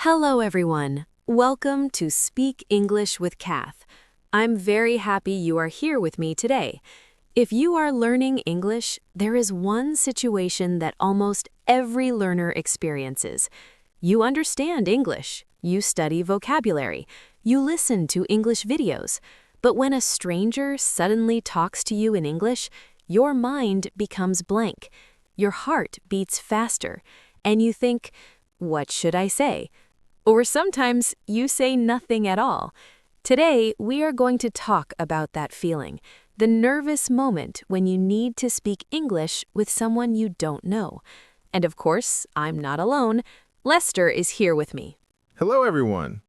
Hello, everyone. Welcome to Speak English with Cath. I'm very happy you are here with me today. If you are learning English, there is one situation that almost every learner experiences. You understand English, you study vocabulary, you listen to English videos, but when a stranger suddenly talks to you in English, your mind becomes blank. Your heart beats faster, and you think, "What should I say?" Or sometimes you say nothing at all. Today, we are going to talk about that feeling, the nervous moment when you need to speak English with someone you don't know. And of course, I'm not alone. Lester is here with me. Hello, everyone.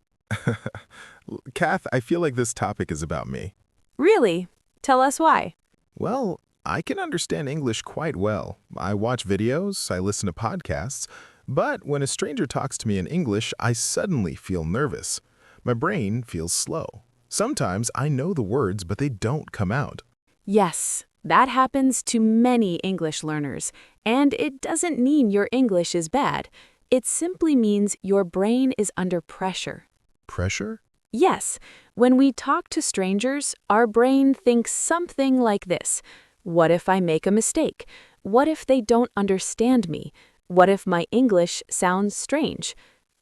Kath, I feel like this topic is about me. Really? Tell us why. Well, I can understand English quite well. I watch videos, I listen to podcasts, but when a stranger talks to me in English, I suddenly feel nervous. My brain feels slow. Sometimes I know the words, but they don't come out. Yes, that happens to many English learners, and it doesn't mean your English is bad. It simply means your brain is under pressure. Pressure? Yes, when we talk to strangers, our brain thinks something like this. What if I make a mistake? What if they don't understand me? What if my English sounds strange?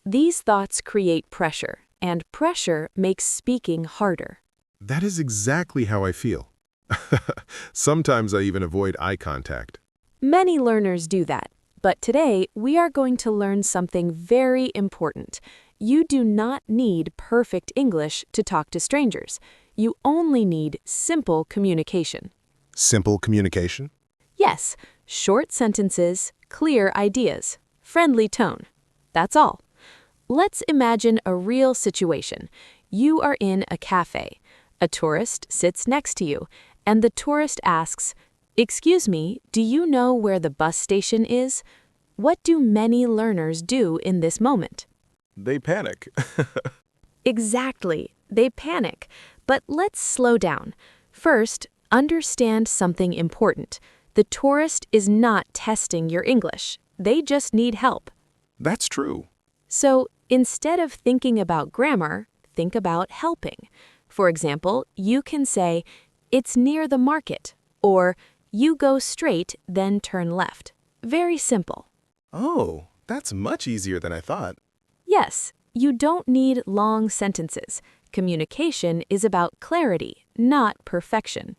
These thoughts create pressure, and pressure makes speaking harder. That is exactly how I feel. Sometimes I even avoid eye contact. Many learners do that, but today we are going to learn something very important. You do not need perfect English to talk to strangers. You only need simple communication. Simple communication? Yes, short sentences, clear ideas, friendly tone. That's all. Let's imagine a real situation. You are in a cafe. A tourist sits next to you, and the tourist asks, "Excuse me, do you know where the bus station is?" What do many learners do in this moment? They panic. Exactly, they panic. But let's slow down. First, understand something important. The tourist is not testing your English. They just need help. That's true. So instead of thinking about grammar, think about helping. For example, you can say, "It's near the market," or "You go straight, then turn left." Very simple. Oh, that's much easier than I thought. Yes, you don't need long sentences. Communication is about clarity, not perfection.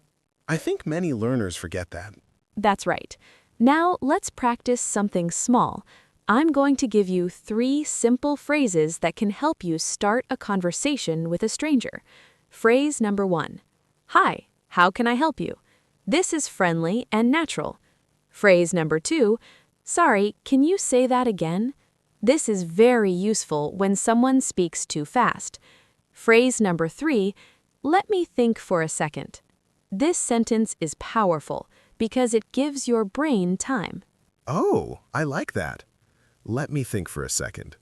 I think many learners forget that. That's right. Now let's practice something small. I'm going to give you 3 simple phrases that can help you start a conversation with a stranger. Phrase number 1. Hi, how can I help you? This is friendly and natural. Phrase number 2. Sorry, can you say that again? This is very useful when someone speaks too fast. Phrase number 3. Let me think for a second. This sentence is powerful because it gives your brain time. Oh, I like that. Let me think for a second.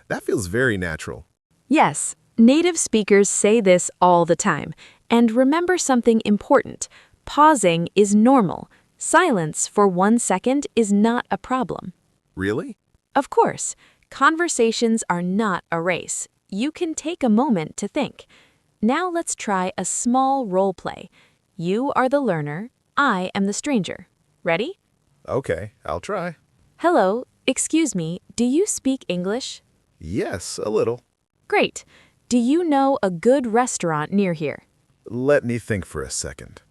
That feels very natural. Yes, native speakers say this all the time. And remember something important. Pausing is normal. Silence for 1 second is not a problem. Really? Of course, conversations are not a race. You can take a moment to think. Now let's try a small role play. You are the learner, I am the stranger. Ready? Okay, I'll try. Hello, excuse me, do you speak English? Yes, a little. Great. Do you know a good restaurant near here? Let me think for a second.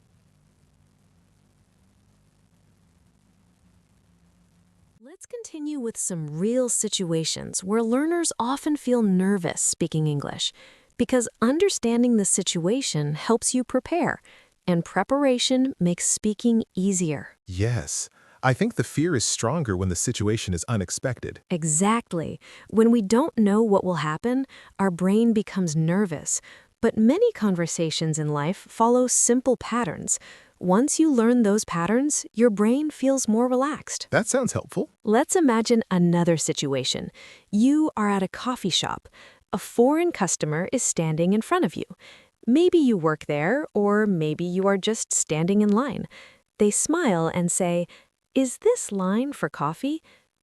Let's continue with some real situations where learners often feel nervous speaking English, because understanding the situation helps you prepare, and preparation makes speaking easier. Yes, I think the fear is stronger when the situation is unexpected. Exactly. When we don't know what will happen, our brain becomes nervous. But many conversations in life follow simple patterns. Once you learn those patterns, your brain feels more relaxed. That sounds helpful. Let's imagine another situation. You are at a coffee shop. A foreign customer is standing in front of you. Maybe you work there, or maybe you are just standing in line. They smile and say, "Is this line for coffee?"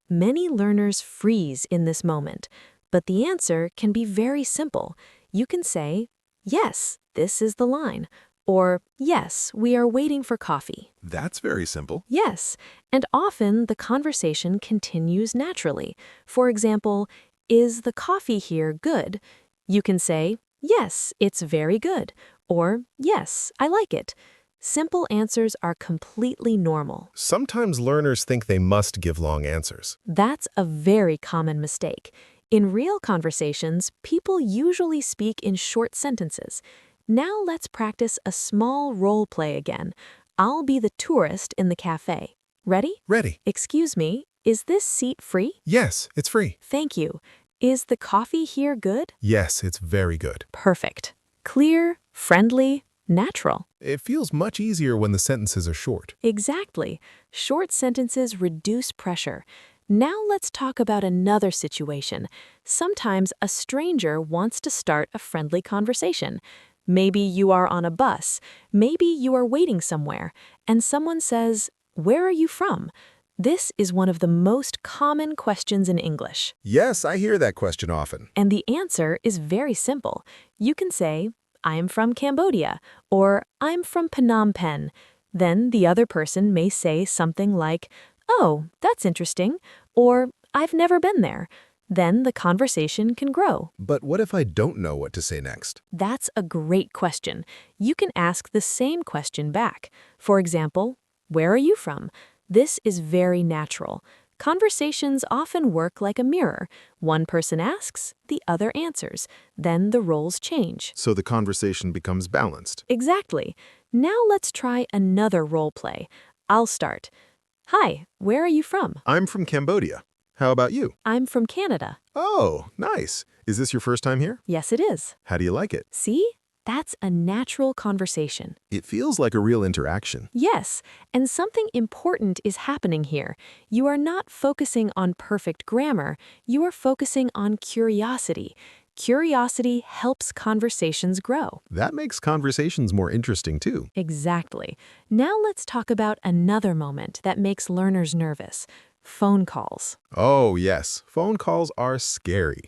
Many learners freeze in this moment, But the answer can be very simple. You can say, yes, this is the line, or yes, we are waiting for coffee. That's very simple. Yes, and often the conversation continues naturally. For example, is the coffee here good? You can say, yes, it's very good, or yes, I like it. Simple answers are completely normal. Sometimes learners think they must give long answers. That's a very common mistake. In real conversations, people usually speak in short sentences. Now let's practice a small role play again. I'll be the tourist in the cafe. Ready? Ready. Excuse me, is this seat free? Yes, it's free. Thank you. Is the coffee here good? Yes, it's very good. Perfect. Clear, friendly, natural. It feels much easier when the sentences are short. Exactly. Short sentences reduce pressure. Now let's talk about another situation. Sometimes a stranger wants to start a friendly conversation. Maybe you are on a bus, maybe you are waiting somewhere, and someone says, "Where are you from?" This is one of the most common questions in English. Yes, I hear that question often. And the answer is very simple. You can say, "I'm from Cambodia," or "I'm from Phnom Penh." Then the other person may say something like, "Oh, that's interesting," or "I've never been there." Then the conversation can grow. But what if I don't know what to say next? That's a great question. You can ask the same question back. For example, "Where are you from?" This is very natural. Conversations often work like a mirror. One person asks, the other answers. Then the roles change. So the conversation becomes balanced. Exactly. Now let's try another role play. I'll start. "Hi, where are you from?" I'm from Cambodia. How about you? "I'm from Canada." Oh, nice. Is this your first time here? "Yes, it is." How do you like it? See? That's a natural conversation. It feels like a real interaction. Yes, and something important is happening here. You are not focusing on perfect grammar, you are focusing on curiosity. Curiosity helps conversations grow. That makes conversations more interesting too. Exactly. Now let's talk about another moment that makes learners nervous. Phone calls. Oh, yes. Phone calls are scary.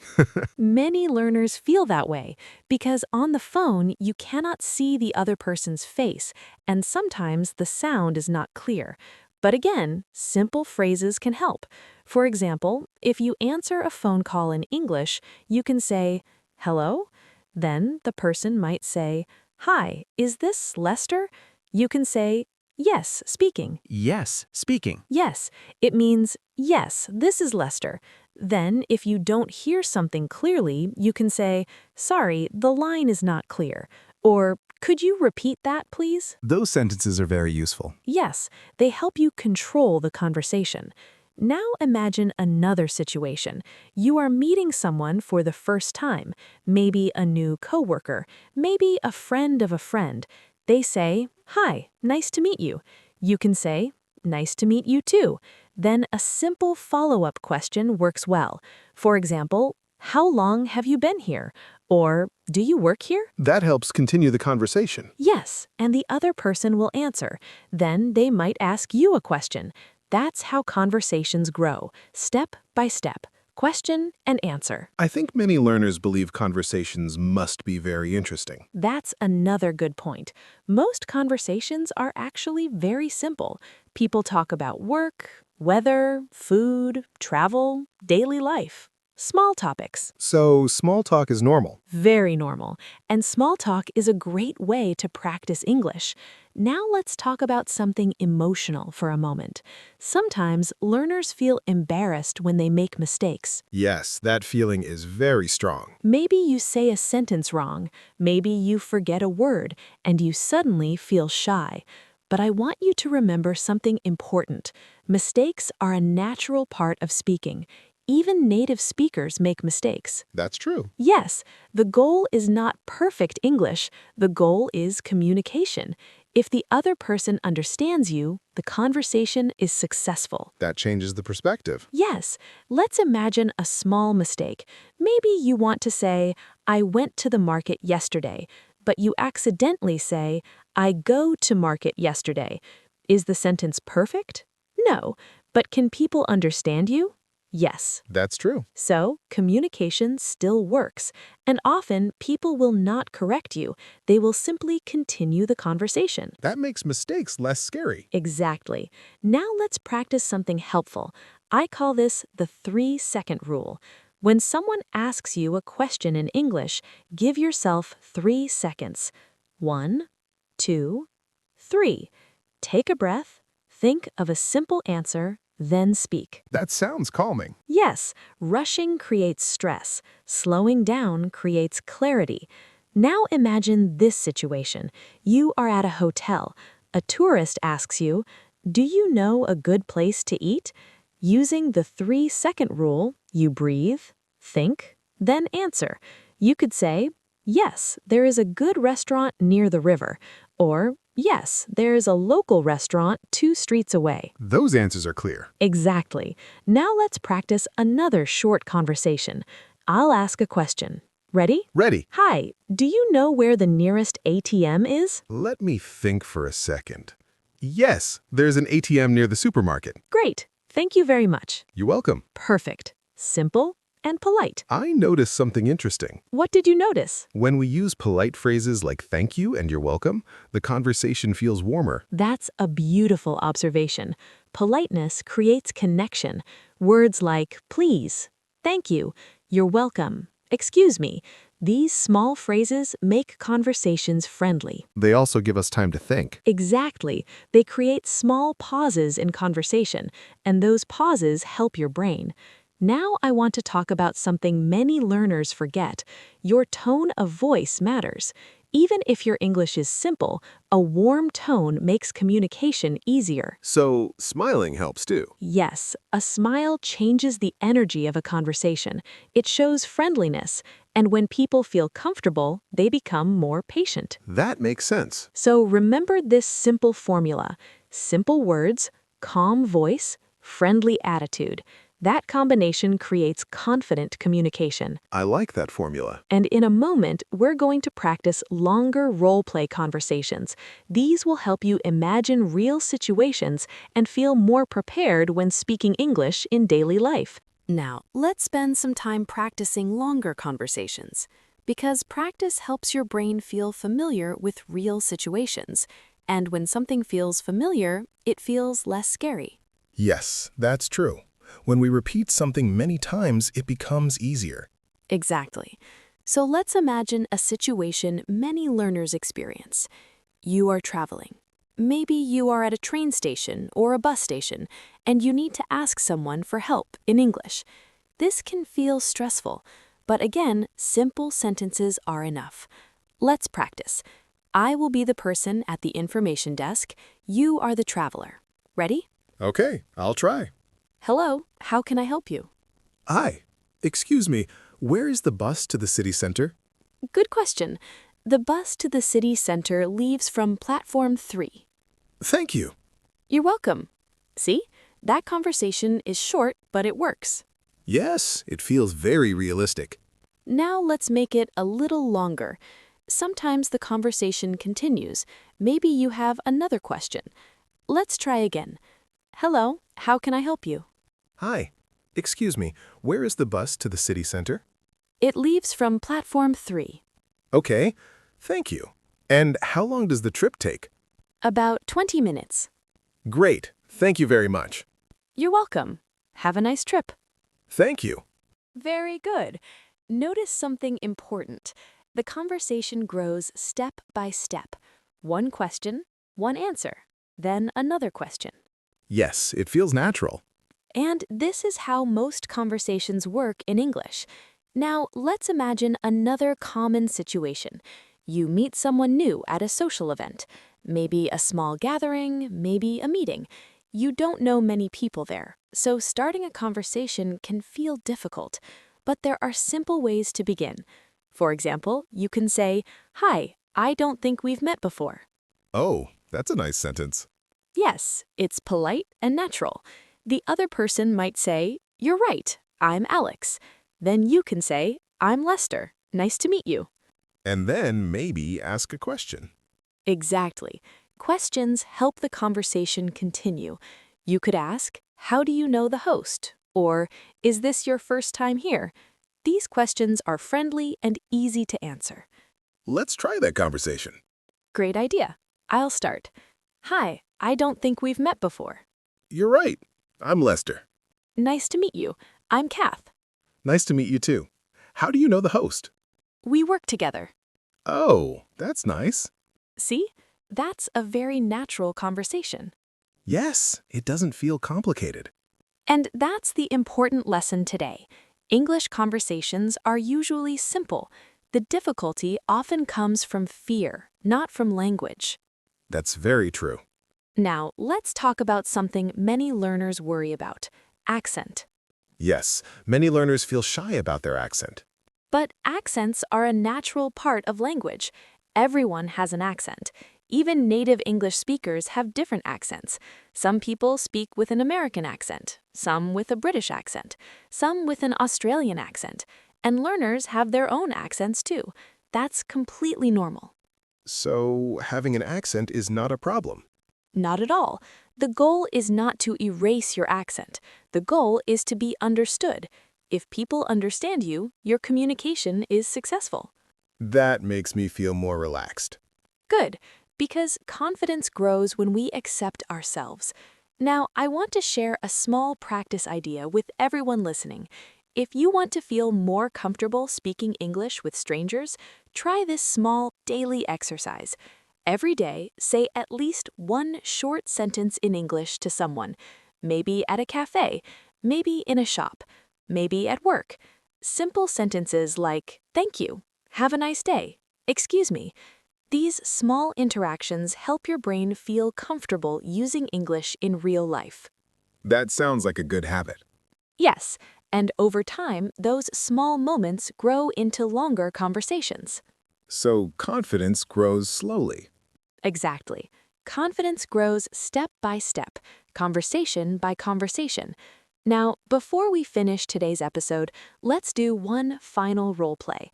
Many learners feel that way because on the phone you cannot see the other person's face, and sometimes the sound is not clear. But again, simple phrases can help. For example, if you answer a phone call in English, you can say, "Hello?" Then the person might say, "Hi, is this Lester?" You can say, "Yes, speaking." Yes, speaking. Yes, it means, "Yes, this is Lester." Then, if you don't hear something clearly, you can say, "Sorry, the line is not clear." Or, "Could you repeat that, please?" Those sentences are very useful. Yes, they help you control the conversation. Now imagine another situation. You are meeting someone for the first time, maybe a new coworker, maybe a friend of a friend. They say, "Hi, nice to meet you." You can say, "Nice to meet you too." Then a simple follow-up question works well. For example, "How long have you been here?" Or, "Do you work here?" That helps continue the conversation. Yes, and the other person will answer. Then they might ask you a question. That's how conversations grow, step by step. Question and answer. I think many learners believe conversations must be very interesting. That's another good point. Most conversations are actually very simple. People talk about work, weather, food, travel, daily life. Small topics. So small talk is normal. Very normal. And small talk is a great way to practice English. Now let's talk about something emotional for a moment. Sometimes learners feel embarrassed when they make mistakes. Yes, that feeling is very strong. Maybe you say a sentence wrong, maybe you forget a word, and you suddenly feel shy. But I want you to remember something important. Mistakes are a natural part of speaking. Even native speakers make mistakes. That's true. Yes, the goal is not perfect English. The goal is communication. If the other person understands you, the conversation is successful. That changes the perspective. Yes, let's imagine a small mistake. Maybe you want to say, "I went to the market yesterday," but you accidentally say, "I go to market yesterday." Is the sentence perfect? No, but can people understand you? Yes. That's true. So, communication still works, and often people will not correct you. They will simply continue the conversation. That makes mistakes less scary. Exactly. Now let's practice something helpful. I call this the 3-second rule. When someone asks you a question in English, give yourself 3 seconds. 1, 2, 3. Take a breath, think of a simple answer, then speak. That sounds calming. Yes, rushing creates stress. Slowing down creates clarity. Now imagine this situation. You are at a hotel. A tourist asks you, "Do you know a good place to eat?" Using the 3-second rule, you breathe, think, then answer. You could say, "Yes, there is a good restaurant near the river," or "Yes, there is a local restaurant 2 streets away." Those answers are clear. Exactly. Now let's practice another short conversation. I'll ask a question. Ready? Ready. Hi, do you know where the nearest ATM is? Let me think for a second. Yes, there's an ATM near the supermarket. Great. Thank you very much. You're welcome. Perfect. Simple and polite. I noticed something interesting. What did you notice? When we use polite phrases like thank you and you're welcome, the conversation feels warmer. That's a beautiful observation. Politeness creates connection. Words like please, thank you, you're welcome, excuse me. These small phrases make conversations friendly. They also give us time to think. Exactly. They create small pauses in conversation, and those pauses help your brain. Now I want to talk about something many learners forget. Your tone of voice matters. Even if your English is simple, a warm tone makes communication easier. So, smiling helps too. Yes, a smile changes the energy of a conversation. It shows friendliness, and when people feel comfortable, they become more patient. That makes sense. So remember this simple formula: simple words, calm voice, friendly attitude. That combination creates confident communication. I like that formula. And in a moment, we're going to practice longer role-play conversations. These will help you imagine real situations and feel more prepared when speaking English in daily life. Now, let's spend some time practicing longer conversations, because practice helps your brain feel familiar with real situations. And when something feels familiar, it feels less scary. Yes, that's true. When we repeat something many times, it becomes easier. Exactly. So let's imagine a situation many learners experience. You are traveling. Maybe you are at a train station or a bus station, and you need to ask someone for help in English. This can feel stressful, but again, simple sentences are enough. Let's practice. I will be the person at the information desk. You are the traveler. Ready? Okay, I'll try. Hello, how can I help you? Hi. Excuse me, where is the bus to the city center? Good question. The bus to the city center leaves from platform 3. Thank you. You're welcome. See? That conversation is short, but it works. Yes, it feels very realistic. Now let's make it a little longer. Sometimes the conversation continues. Maybe you have another question. Let's try again. Hello, how can I help you? Hi. Excuse me, where is the bus to the city center? It leaves from platform 3. Okay, thank you. And how long does the trip take? About 20 minutes. Great, thank you very much. You're welcome. Have a nice trip. Thank you. Very good. Notice something important. The conversation grows step by step. One question, one answer, then another question. Yes, it feels natural. And this is how most conversations work in English. Now, let's imagine another common situation. You meet someone new at a social event, maybe a small gathering, maybe a meeting. You don't know many people there, so starting a conversation can feel difficult. But there are simple ways to begin. For example, you can say, "Hi, I don't think we've met before." Oh, that's a nice sentence. Yes, it's polite and natural. The other person might say, "You're right, I'm Alex." Then you can say, "I'm Lester. Nice to meet you." And then maybe ask a question. Exactly. Questions help the conversation continue. You could ask, "How do you know the host?" Or, is this your first time here? These questions are friendly and easy to answer. Let's try that conversation. Great idea. I'll start. Hi, I don't think we've met before. You're right. I'm Lester. Nice to meet you. I'm Cath. Nice to meet you too. How do you know the host? We work together. Oh, that's nice. See? That's a very natural conversation. Yes, it doesn't feel complicated. And that's the important lesson today. English conversations are usually simple. The difficulty often comes from fear, not from language. That's very true. Now, let's talk about something many learners worry about: accent. Yes, many learners feel shy about their accent. But accents are a natural part of language. Everyone has an accent. Even native English speakers have different accents. Some people speak with an American accent, some with a British accent, some with an Australian accent, and learners have their own accents too. That's completely normal. So, having an accent is not a problem. Not at all. The goal is not to erase your accent. The goal is to be understood. If people understand you, your communication is successful. That makes me feel more relaxed. Good, because confidence grows when we accept ourselves. Now, I want to share a small practice idea with everyone listening. If you want to feel more comfortable speaking English with strangers, try this small daily exercise. Every day, say at least one short sentence in English to someone, maybe at a cafe, maybe in a shop, maybe at work. Simple sentences like, "Thank you," "Have a nice day," "Excuse me." These small interactions help your brain feel comfortable using English in real life. That sounds like a good habit. Yes, and over time, those small moments grow into longer conversations. So, confidence grows slowly. Exactly. Confidence grows step by step, conversation by conversation. Now, before we finish today's episode, let's do one final role play.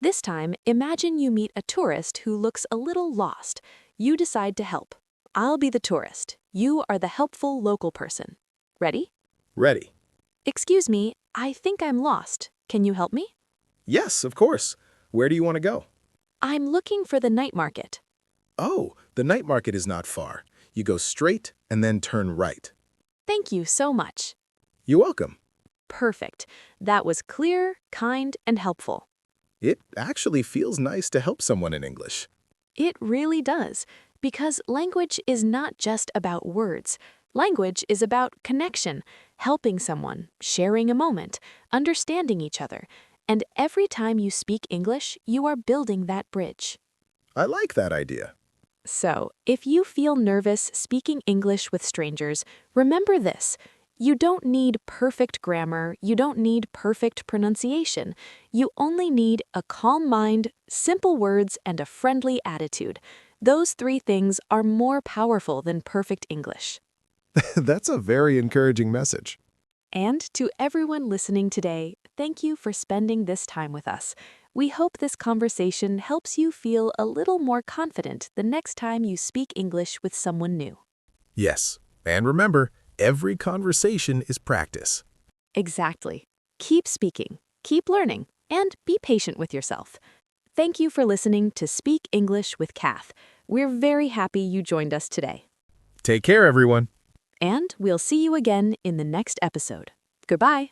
This time, imagine you meet a tourist who looks a little lost. You decide to help. I'll be the tourist. You are the helpful local person. Ready? Ready. Excuse me, I think I'm lost. Can you help me? Yes, of course. Where do you want to go? I'm looking for the night market. Oh, the night market is not far. You go straight and then turn right. Thank you so much. You're welcome. Perfect. That was clear, kind, and helpful. It actually feels nice to help someone in English. It really does, because language is not just about words. Language is about connection, helping someone, sharing a moment, understanding each other. And every time you speak English, you are building that bridge. I like that idea. So, if you feel nervous speaking English with strangers, remember this. You don't need perfect grammar, you don't need perfect pronunciation. You only need a calm mind, simple words, and a friendly attitude. Those three things are more powerful than perfect English. That's a very encouraging message. And to everyone listening today, thank you for spending this time with us. We hope this conversation helps you feel a little more confident the next time you speak English with someone new. Yes, and remember, every conversation is practice. Exactly. Keep speaking, keep learning, and be patient with yourself. Thank you for listening to Speak English with Cath. We're very happy you joined us today. Take care, everyone. And we'll see you again in the next episode. Goodbye.